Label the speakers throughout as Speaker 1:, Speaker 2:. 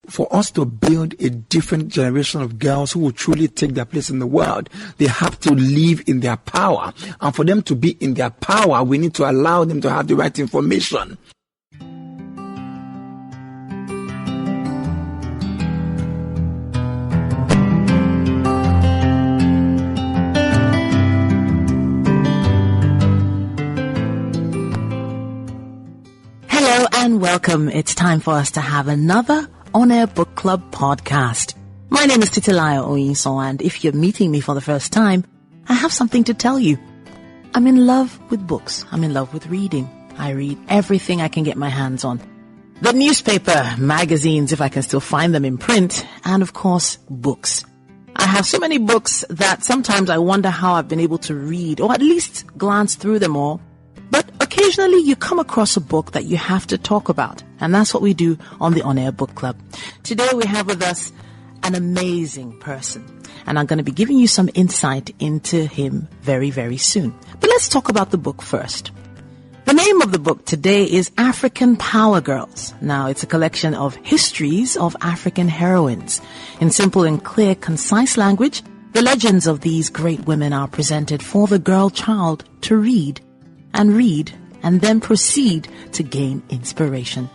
Speaker 1: For us to build a different generation of girls who will truly take their place in the world, they have to live in their power. And for them to be in their power, we need to allow them to have the right information.
Speaker 2: Hello and welcome. It's time for us to have another On-Air Book Club podcast. My name is Titilayo Oyinsan, and if you're meeting me for the first time, I have something to tell you. I'm in love with books. I'm in love with reading. I read everything I can get my hands on. The newspaper, magazines, if I can still find them in print, and of course, books. I have so many books that sometimes I wonder how I've been able to read, or at least glance through them all. But occasionally you come across a book that you have to talk about. And that's what we do on the On-Air Book Club. Today we have with us an amazing person. And I'm going to be giving you some insight into him very, very soon. But let's talk about the book first. The name of the book today is African Power Girls. Now, it's a collection of histories of African heroines. In simple and clear, concise language, the legends of these great women are presented for the girl child to read, and then proceed to gain inspiration.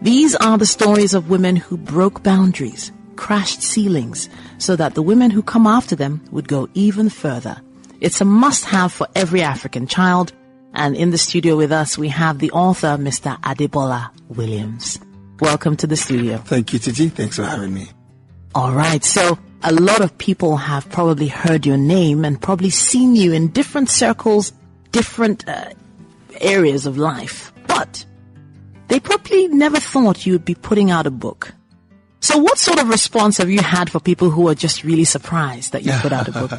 Speaker 2: These are the stories of women who broke boundaries, crashed ceilings, so that the women who come after them would go even further. It's a must-have for every African child, and in the studio with us we have the author, Mr. Adebola Williams. Welcome to the studio.
Speaker 1: Thank you, Titi. Thanks for having me.
Speaker 2: All right, so a lot of people have probably heard your name and probably seen you in different circles, different areas of life, but they probably never thought you would be putting out a book. So what sort of response have you had for people who are just really surprised that you put out a book?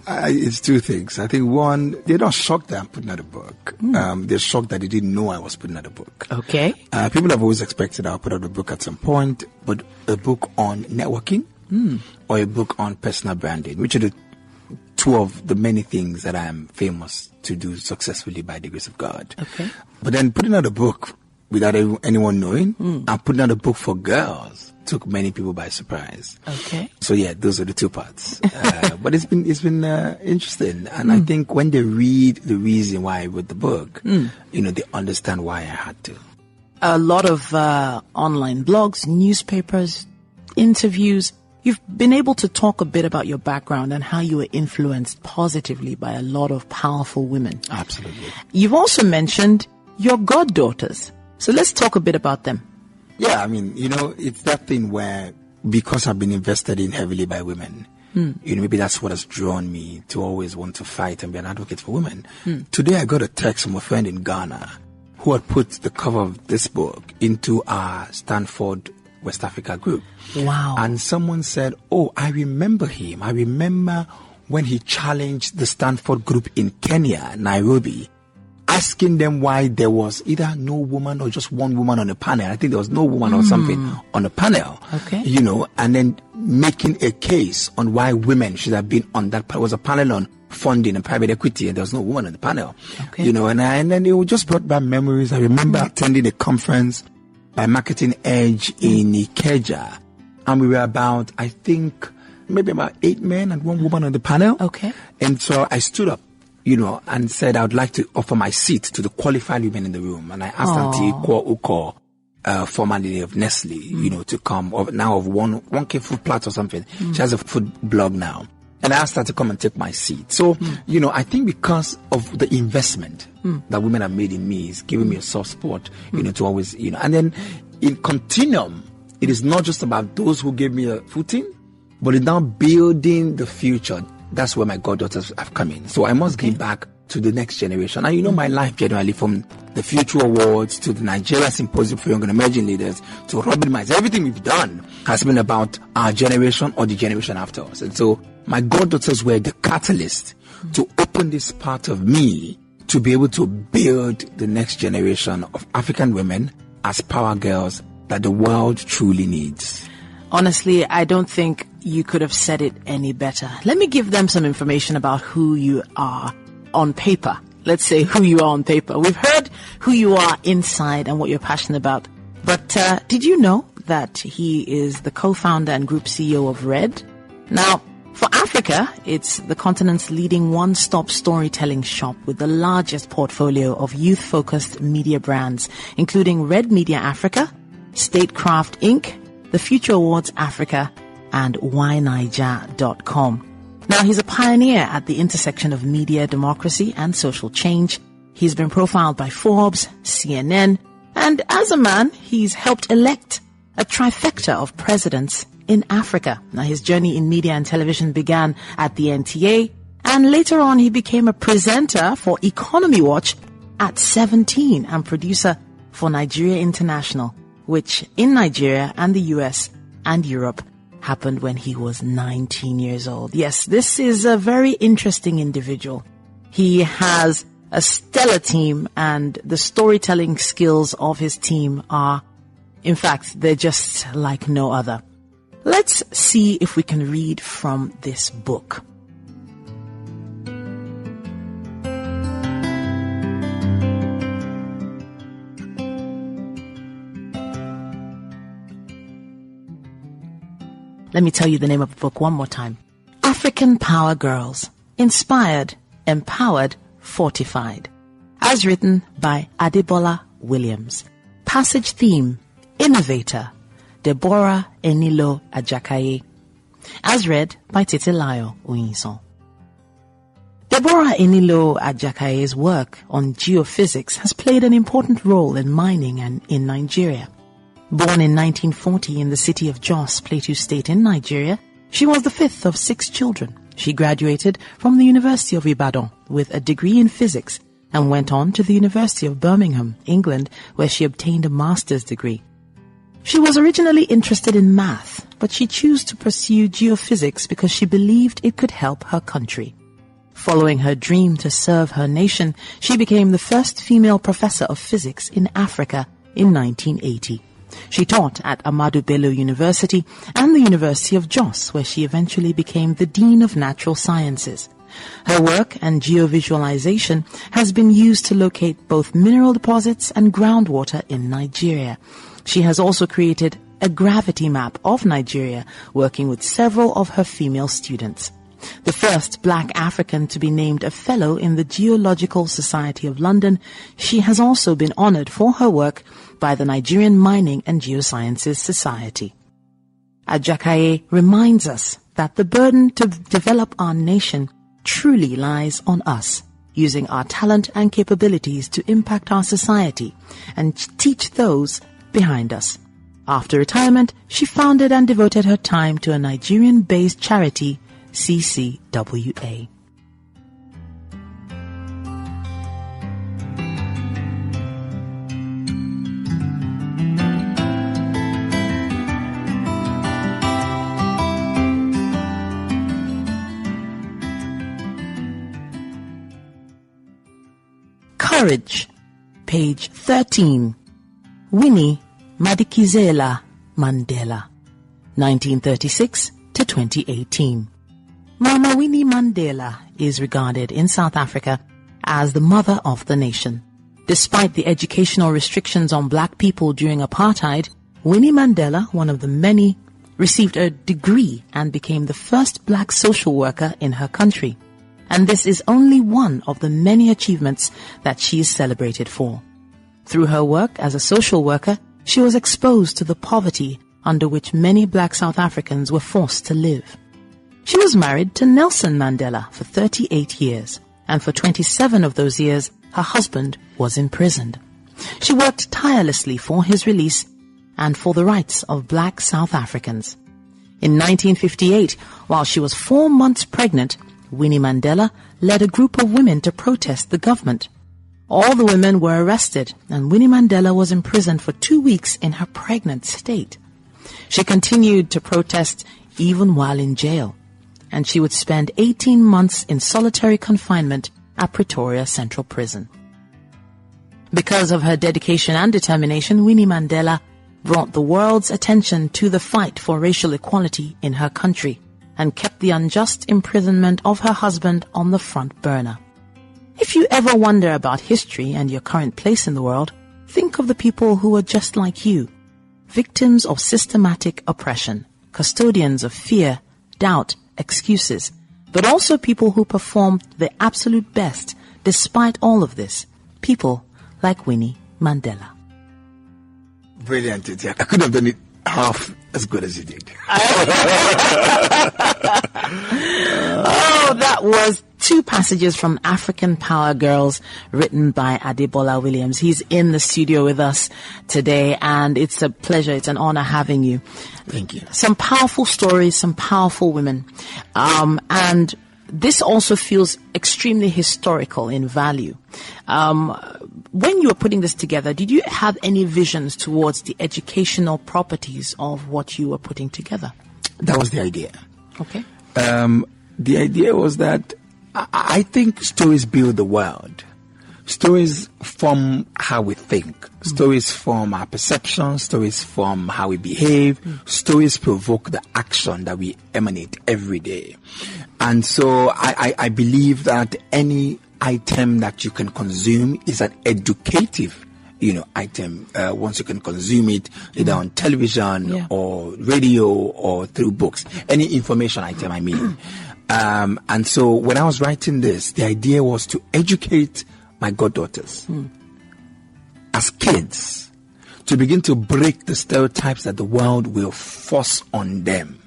Speaker 1: It's two things. I think one, they're not shocked that I'm putting out a book. They're shocked that they didn't know I was putting out a book.
Speaker 2: Okay.
Speaker 1: People have always expected I'll put out a book at some point, but a book on networking or a book on personal branding, which are the two of the many things that I am famous to do successfully by the grace of God.
Speaker 2: Okay.
Speaker 1: But then putting out a book without anyone knowing, and putting out a book for girls took many people by surprise.
Speaker 2: Okay.
Speaker 1: So yeah, those are the two parts. But it's been interesting, and I think when they read the reason why I wrote the book, they understand why I had to.
Speaker 2: A lot of online blogs, newspapers, interviews. You've been able to talk a bit about your background and how you were influenced positively by a lot of powerful women.
Speaker 1: Absolutely.
Speaker 2: You've also mentioned your goddaughters. So let's talk a bit about them.
Speaker 1: Yeah, I mean, it's that thing where, because I've been invested in heavily by women, maybe that's what has drawn me to always want to fight and be an advocate for women. Today I got a text from a friend in Ghana who had put the cover of this book into our Stanford West Africa group.
Speaker 2: Wow.
Speaker 1: And someone said, oh, I remember him. I remember when he challenged the Stanford group in Kenya, Nairobi, asking them why there was either no woman or just one woman on the panel. I think there was no woman or something on the panel.
Speaker 2: Okay.
Speaker 1: And then making a case on why women should have been on that. It was a panel on funding and private equity, and there was no woman on the panel.
Speaker 2: Okay.
Speaker 1: And then it just brought back memories. I remember attending a conference by Marketing Edge in Ikeja, and we were about, I think, maybe about 8 men and 1 woman on the panel.
Speaker 2: Okay.
Speaker 1: And so I stood up, and said I would like to offer my seat to the qualified women in the room. And I asked Auntie Kwa Uko, formerly of Nestle, to come, now of 1K Food Plus or something. She has a food blog now. And I asked her to come and take my seat. So, I think because of the investment that women have made in me is giving me a soft spot, to always, and then in continuum, it is not just about those who gave me a footing, but it's now building the future. That's where my goddaughters have come in. So I must give back to the next generation. And my life generally, from the Future Awards to the Nigeria Symposium for Young and Emerging Leaders to Robin Miles, everything we've done has been about our generation or the generation after us. And so my goddaughters were the catalyst to open this part of me to be able to build the next generation of African women as power girls that the world truly needs.
Speaker 2: Honestly, I don't think you could have said it any better. Let me give them some information about who you are on paper. Let's say who you are on paper. We've heard who you are inside and what you're passionate about. But did you know that he is the co-founder and group CEO of Red. Now, for Africa, it's the continent's leading one-stop storytelling shop with the largest portfolio of youth-focused media brands, including Red Media Africa, StateCraft Inc., the Future Awards Africa, and whyniger.com. Now, he's a pioneer at the intersection of media, democracy, and social change. He's been profiled by Forbes, CNN, and as a man, he's helped elect a trifecta of presidents in Africa. Now, his journey in media and television began at the NTA, and later on he became a presenter for Economy Watch at 17 and producer for Nigeria International, which in Nigeria and the US and Europe happened when he was 19 years old. Yes, this is a very interesting individual. He has a stellar team, and the storytelling skills of his team are, in fact, they're just like no other. Let's see if we can read from this book. Let me tell you the name of the book one more time. African Power Girls. Inspired, Empowered, Fortified. As written by Adebola Williams. Passage theme, Innovator, Deborah Enilo Ajakaye. As read by Titilayo Oyinsan. Deborah Enilo Ajakaye's work on geophysics has played an important role in mining and in Nigeria. Born in 1940 in the city of Jos, Plateau State in Nigeria, she was the fifth of 6 children. She graduated from the University of Ibadan with a degree in physics and went on to the University of Birmingham, England, where she obtained a master's degree. She was originally interested in math, but she chose to pursue geophysics because she believed it could help her country. Following her dream to serve her nation, she became the first female professor of physics in Africa in 1980. She taught at Ahmadu Bello University and the University of Jos, where she eventually became the Dean of Natural Sciences. Her work and geovisualization has been used to locate both mineral deposits and groundwater in Nigeria. She has also created a gravity map of Nigeria, working with several of her female students. The first black African to be named a fellow in the Geological Society of London, she has also been honored for her work by the Nigerian Mining and Geosciences Society. Ajakaye reminds us that the burden to develop our nation truly lies on us, using our talent and capabilities to impact our society and teach those behind us. After retirement, she founded and devoted her time to a Nigerian-based charity, CCWA. Courage, page 13. Winnie Madikizela Mandela, 1936 to 2018. Mama Winnie Mandela is regarded in South Africa as the mother of the nation. Despite the educational restrictions on black people during apartheid, Winnie Mandela, one of the many, received a degree and became the first black social worker in her country. And this is only one of the many achievements that she is celebrated for. Through her work as a social worker, she was exposed to the poverty under which many black South Africans were forced to live. She was married to Nelson Mandela for 38 years, and for 27 of those years, her husband was imprisoned. She worked tirelessly for his release and for the rights of black South Africans. In 1958, while she was 4 months pregnant, Winnie Mandela led a group of women to protest the government. All the women were arrested, and Winnie Mandela was imprisoned for 2 weeks in her pregnant state. She continued to protest even while in jail, and she would spend 18 months in solitary confinement at Pretoria Central Prison. Because of her dedication and determination, Winnie Mandela brought the world's attention to the fight for racial equality in her country, and kept the unjust imprisonment of her husband on the front burner. If you ever wonder about history and your current place in the world, think of the people who are just like you. victims of systematic oppression, custodians of fear, doubt, excuses, but also people who performed the absolute best despite all of this. People like Winnie Mandela.
Speaker 1: Brilliant, Titi. I could have done it half as good as you did.
Speaker 2: Oh, that was two passages from African Power Girls written by Adebola Williams. He's in the studio with us today, and it's a pleasure, it's an honor having you.
Speaker 1: Thank you.
Speaker 2: Some powerful stories, some powerful women. And this also feels extremely historical in value. When you were putting this together, did you have any visions towards the educational properties of what you were putting together?
Speaker 1: That was the idea.
Speaker 2: Okay.
Speaker 1: The idea was that I think stories build the world. Stories form how we think. Stories form our perceptions. Stories form how we behave. Stories provoke the action that we emanate every day. And so I believe that any item that you can consume is an educative, item. Once you can consume it either on television or radio or through books, any information item, I mean. And so when I was writing this, the idea was to educate my goddaughters as kids, to begin to break the stereotypes that the world will force on them.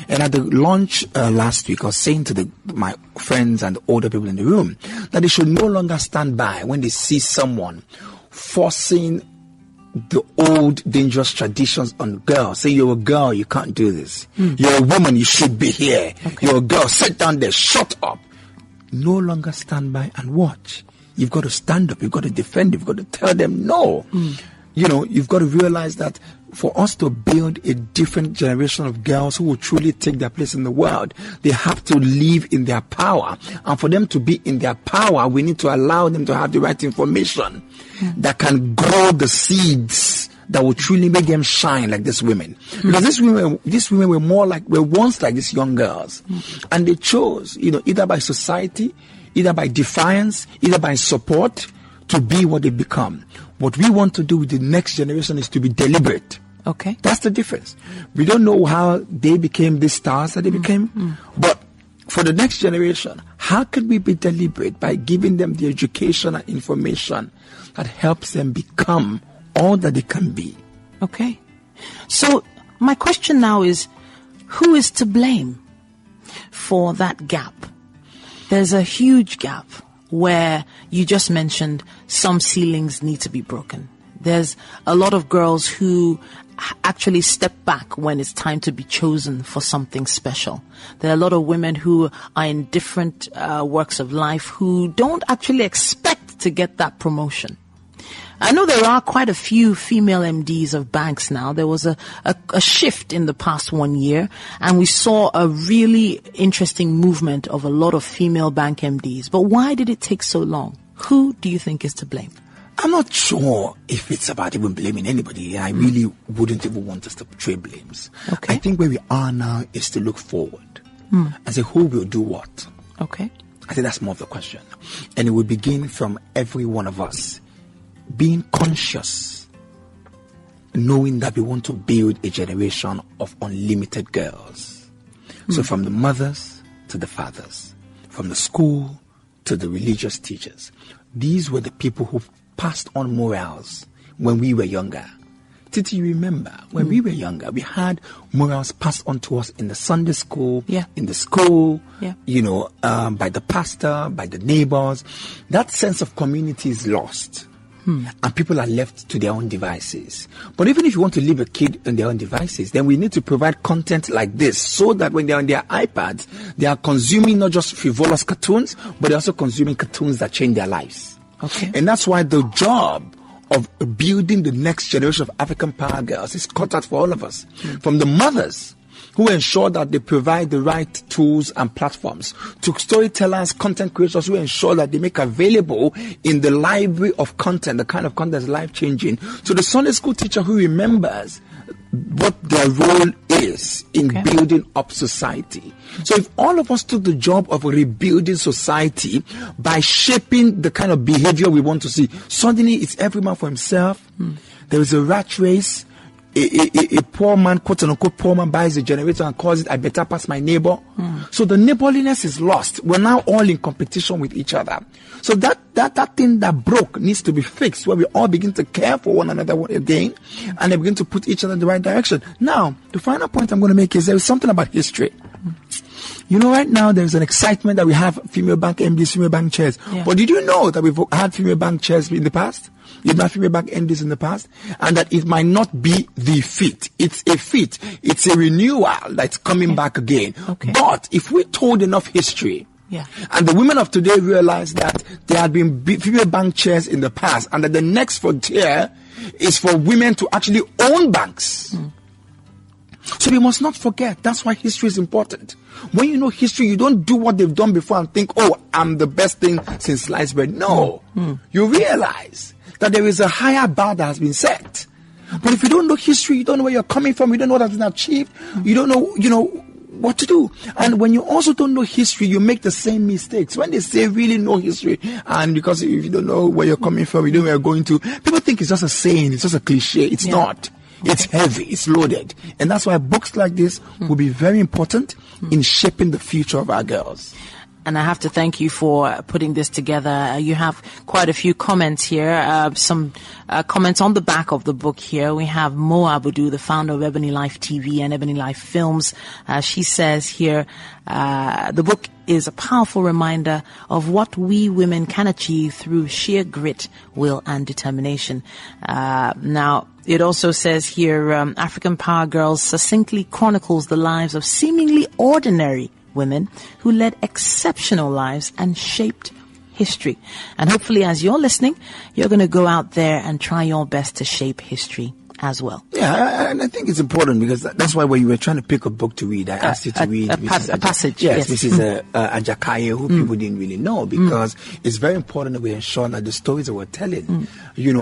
Speaker 1: And at the launch last week, I was saying to my friends and the older people in the room that they should no longer stand by when they see someone forcing the old dangerous traditions on girls. Say, you're a girl, you can't do this. You're a woman, you should be here. Okay. You're a girl, sit down there, shut up. No longer stand by and watch. You've got to stand up, you've got to defend, you've got to tell them no. You've got to realize that for us to build a different generation of girls who will truly take their place in the world, they have to live in their power. And for them to be in their power, we need to allow them to have the right information that can grow the seeds that will truly make them shine like these women. Because these women were once like these young girls. And they chose, either by society, either by defiance, either by support, to be what they become. What we want to do with the next generation is to be deliberate.
Speaker 2: Okay.
Speaker 1: That's the difference. We don't know how they became the stars that they became, but for the next generation, how can we be deliberate by giving them the education and information that helps them become all that they can be?
Speaker 2: Okay. So my question now is, who is to blame for that gap? There's a huge gap where you just mentioned some ceilings need to be broken. There's a lot of girls who actually step back when it's time to be chosen for something special. There are a lot of women who are in different works of life who don't actually expect to get that promotion. I know there are quite a few female MDs of banks now. There was a shift in the past 1 year, and we saw a really interesting movement of a lot of female bank MDs. But why did it take so long? Who do you think is to blame?
Speaker 1: I'm not sure if it's about even blaming anybody. I really wouldn't even want us to portray blames.
Speaker 2: Okay.
Speaker 1: I think where we are now is to look forward and say, who will do what?
Speaker 2: Okay.
Speaker 1: I think that's more of the question. And it will begin from every one of us being conscious, knowing that we want to build a generation of unlimited girls. So from the mothers to the fathers, from the school to the religious teachers, these were the people who passed on morals when we were younger. Did you remember when we were younger, we had morals passed on to us in the Sunday school, in the school, by the pastor, by the neighbors. That sense of community is lost. And people are left to their own devices. But even if you want to leave a kid on their own devices, then we need to provide content like this so that when they're on their iPads, they are consuming not just frivolous cartoons, but they're also consuming cartoons that change their lives.
Speaker 2: Okay.
Speaker 1: And that's why the job of building the next generation of African power girls is cut out for all of us. From the mothers who ensure that they provide the right tools and platforms, to storytellers, content creators who ensure that they make available in the library of content, the kind of content that's life-changing, to the Sunday school teacher who remembers what their role is in building up society. So if all of us took the job of rebuilding society by shaping the kind of behavior we want to see, suddenly it's every man for himself. There is a rat race. a poor man, quote unquote poor man, buys a generator and calls it, I better pass my neighbor. So the neighborliness is lost. We're now all in competition with each other. So that thing that broke needs to be fixed, where we all begin to care for one another again, and they begin to put each other in the right direction. Now, the final point I'm going to make is there is something about history. You know, right now there's an excitement that we have female bank MDs, female bank chairs. Yeah. But did you know that we've had female bank chairs in the past? You've had female bank MDs in the past? And that it might not be the fit. It's a fit. It's a renewal that's coming back again. Okay. But if we told enough history, and the women of today realize that there had been female bank chairs in the past, and that the next frontier is for women to actually own banks. So we must not forget. That's why history is important. When you know history, you don't do what they've done before and think, oh, I'm the best thing since sliced bread. No. You realize that there is a higher bar that has been set. But if you don't know history, you don't know where you're coming from, you don't know what has been achieved, you don't know, what to do. And when you also don't know history, you make the same mistakes. When they say really know history, and because if you don't know where you're coming from, you don't know where you're going to, people think it's just a saying, it's just a cliche. It's not. It's heavy, it's loaded. And that's why books like this will be very important in shaping the future of our girls.
Speaker 2: And I have to thank you for putting this together. You have quite a few comments here, some comments on the back of the book here. We have Mo Abudu, the founder of Ebony Life TV and Ebony Life Films. She says here, the book is a powerful reminder of what we women can achieve through sheer grit, will, and determination. Now, it also says here, African Power Girls succinctly chronicles the lives of seemingly ordinary women who led exceptional lives and shaped history. And hopefully, as you're listening, you're going to go out there and try your best to shape history as well.
Speaker 1: Yeah, and I think it's important because that's why when you were trying to pick a book to read, I asked you to read
Speaker 2: a passage.
Speaker 1: Yes, which is Ajakaye, who people didn't really know, because it's very important that we ensure that the stories that we're telling,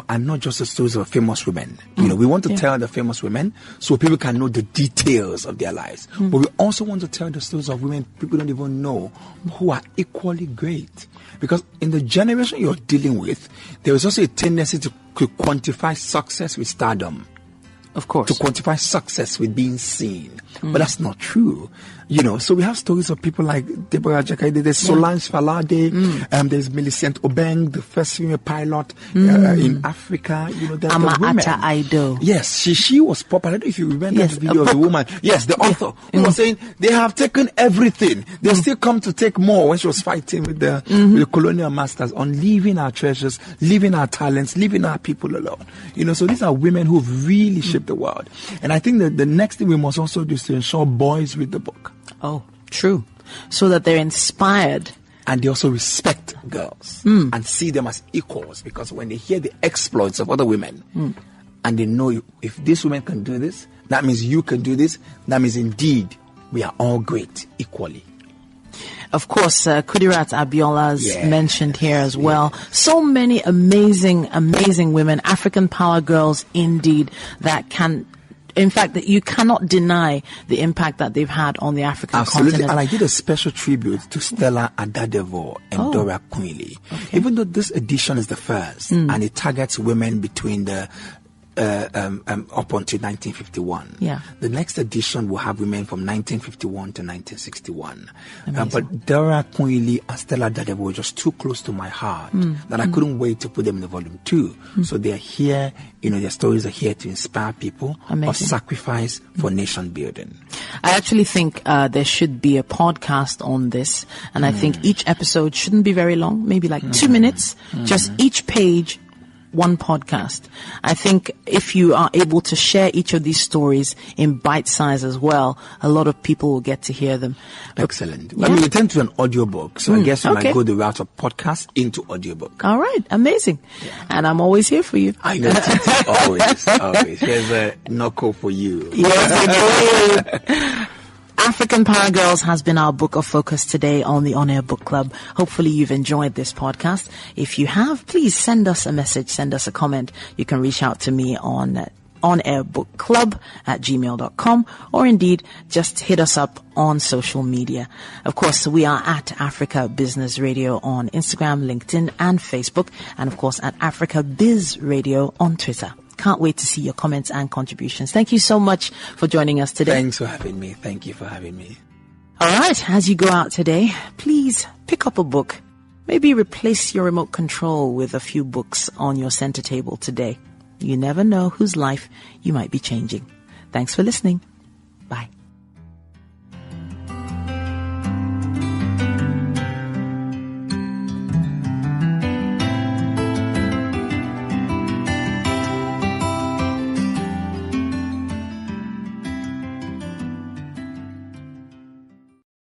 Speaker 1: are not just the stories of famous women. We want to tell the famous women so people can know the details of their lives. But we also want to tell the stories of women people don't even know, who are equally great. Because in the generation you're dealing with, there is also a tendency to quantify success with stardom.
Speaker 2: Of course.
Speaker 1: To quantify success with being seen. But that's not true. So we have stories of people like Deborah Jakaide, there's Solange Falade, there's Millicent Obeng, the first female pilot in Africa. There's the women.
Speaker 2: Amata Aido.
Speaker 1: Yes, she was popular. I don't know if you remember the video of the woman. Yes, the author who was saying they have taken everything. They still come to take more, when she was fighting with the colonial masters on leaving our treasures, leaving our talents, leaving our people alone. So these are women who've really shaped the world. And I think that the next thing we must also do is to ensure boys read the book.
Speaker 2: Oh, true. So that they're inspired.
Speaker 1: And they also respect girls and see them as equals, because when they hear the exploits of other women and they know if this woman can do this, that means you can do this, that means indeed we are all great equally.
Speaker 2: Of course, Kudirat Abiola's mentioned here as well. So many amazing women, African power girls indeed, that can, in fact, that you cannot deny the impact that they've had on the African continent.
Speaker 1: And I did a special tribute to Stella Adadevo and Dora Quinley. Okay. Even though this edition is the first and it targets women between the up until 1951. The next edition will have women from 1951 to 1961. But Dora Quinley and Stella Adadevo were just too close to my heart that I couldn't wait to put them in the volume 2. So they are here, their stories are here to inspire people of sacrifice for nation building.
Speaker 2: I actually think there should be a podcast on this, and I think each episode shouldn't be very long, maybe like 2 minutes, just each page, one podcast. I think if you are able to share each of these stories in bite size as well, a lot of people will get to hear them.
Speaker 1: Excellent. I mean, we tend to an audiobook, so I guess we might go the route of podcast into audiobook.
Speaker 2: All right, amazing. And I'm always here for you.
Speaker 1: I know. always. Here's a knuckle for you.
Speaker 2: Yes, African Power Girls has been our book of focus today on the On Air Book Club. Hopefully you've enjoyed this podcast. If you have, please send us a message, send us a comment. You can reach out to me on onairbookclub@gmail.com, or indeed just hit us up on social media. Of course, we are at Africa Business Radio on Instagram, LinkedIn, and Facebook, and of course at Africa Biz Radio on Twitter. Can't wait to see your comments and contributions. Thank you so much for joining us today.
Speaker 1: Thanks for having me. Thank you for having me.
Speaker 2: All right, as you go out today, please pick up a book. Maybe replace your remote control with a few books on your center table today. You never know whose life you might be changing. Thanks for listening. Bye.